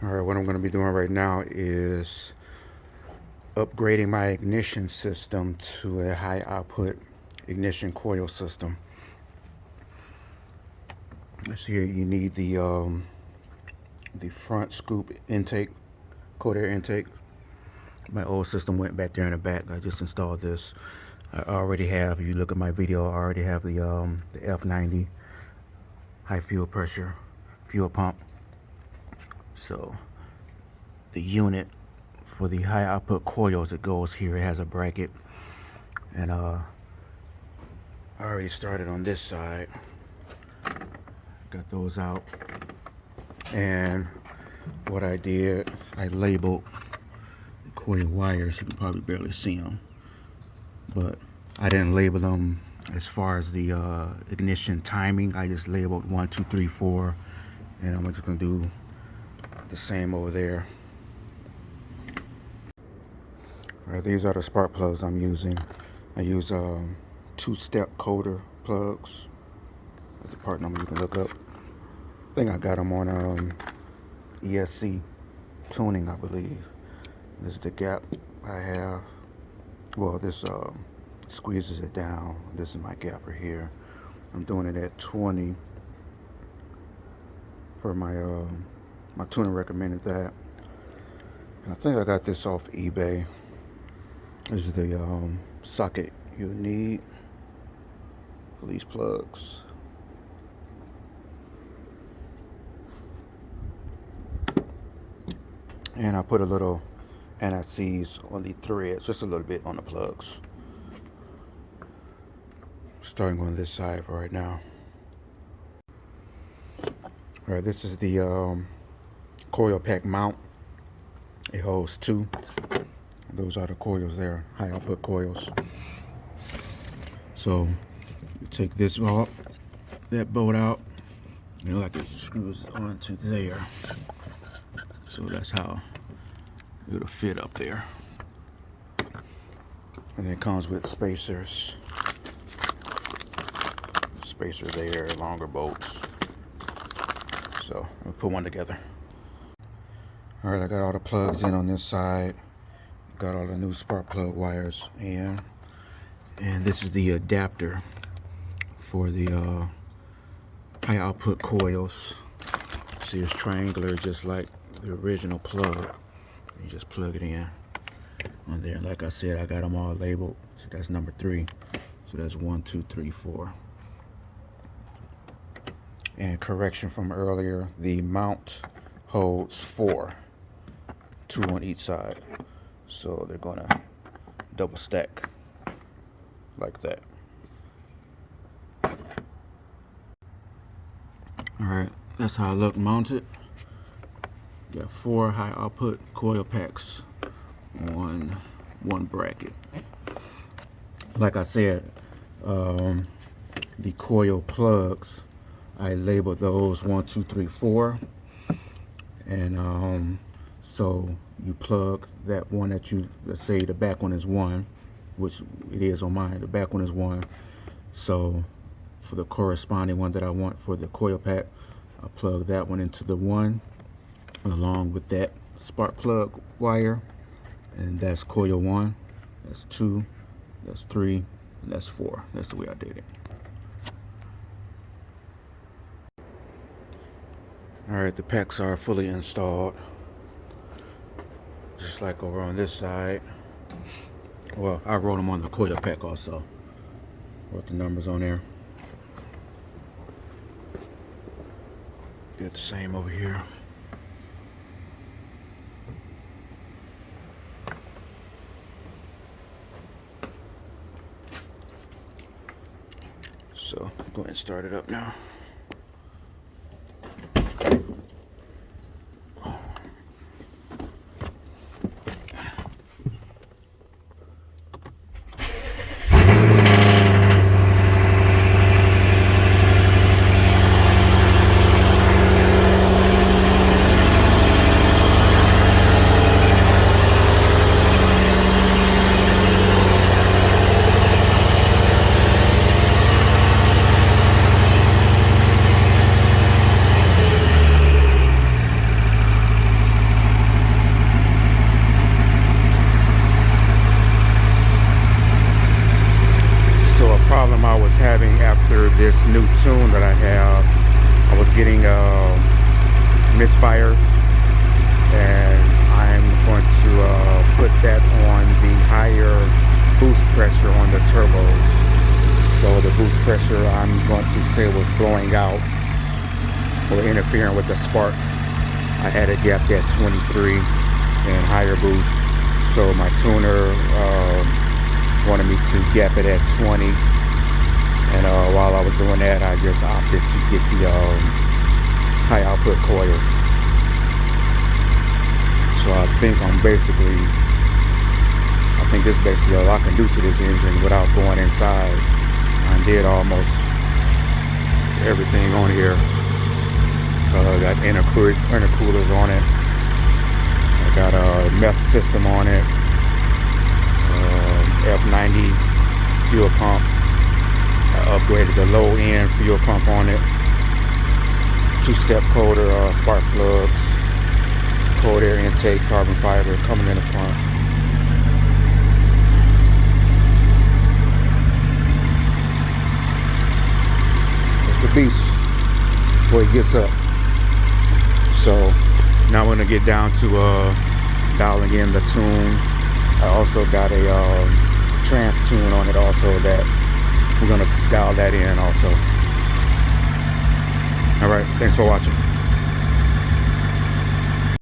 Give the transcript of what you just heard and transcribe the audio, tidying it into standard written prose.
Alright, what I'm going to be doing right now is upgrading my ignition system to a high output ignition coil system. Let's see here, you need the front scoop intake, cold air intake. My old system went back there in the back. I just installed this. I already have, if you look at my video, I already have the F90 high fuel pressure fuel pump. So the unit for the high output coils, it goes here. It has a bracket, and I already started on this side. Got those out, and what I did, I labeled the coil wires. You can probably barely see them, but I didn't label them as far as the ignition timing. I just labeled 1, 2, 3, 4, and I'm just gonna do the same over there. All right, these are the spark plugs I'm using. I use 2-step coder plugs. That's a part number you can look up. I think I got them on ESC tuning, I believe. This is the gap I have. Well, this squeezes it down. This is my gap right here. I'm doing it at 20 for my my tuner recommended that. And I think I got this off eBay. This is the socket you need for these plugs. And I put a little anti-seize on the threads, just a little bit on the plugs. Starting on this side for right now. All right, this is the coil pack mount. It holds 2. Those are the coils there, high output coils. So you take this off, that bolt out, and like it screws onto there. So that's how it'll fit up there. And it comes with spacers. Spacer there, longer bolts. So I'll put one together. All right, I got all the plugs in on this side. Got all the new spark plug wires in. And this is the adapter for the high output coils. See, it's triangular just like the original plug. You just plug it in on there. Like I said, I got them all labeled. So that's number 3. So that's 1, 2, 3, 4. And correction from earlier, the mount holds 4, 2 on each side. So they're gonna double stack like that. All right, that's how I look mounted. Got 4 high output coil packs on one bracket. Like I said, the coil plugs, I labeled those 1, 2, 3, 4, and so you plug that one that you, let's say the back one is 1, which it is on mine. The back one is 1. So for the corresponding one that I want for the coil pack, I plug that one into the 1 along with that spark plug wire, and that's coil 1, that's 2, that's 3, and that's 4. That's the way I did it. All right, the packs are fully installed, just like over on this side. Well, I wrote them on the coil pack also. Wrote the numbers on there. Did the same over here. So, go ahead and start it up now. this new tune that I have. I was getting misfires, and I'm going to put that on the higher boost pressure on the turbos. So the boost pressure, I'm going to say, was blowing out or interfering with the spark. I had it gapped at 23 and higher boost, so my tuner wanted me to gap it at 20, and while I was doing that, I just opted to get the high output coils. So I think this is basically all I can do to this engine without going inside. I did almost everything on here. I got intercoolers on it. I got a meth system on it. F90 fuel pump. I upgraded the low end fuel pump on it. 2-step coder, spark plugs, cold air intake, carbon fiber coming in the front. It's a beast before he gets up. So now I'm gonna get down to dialing in the tune. I also got a trans tune on it also that we're gonna dial that in also. All right, thanks for watching.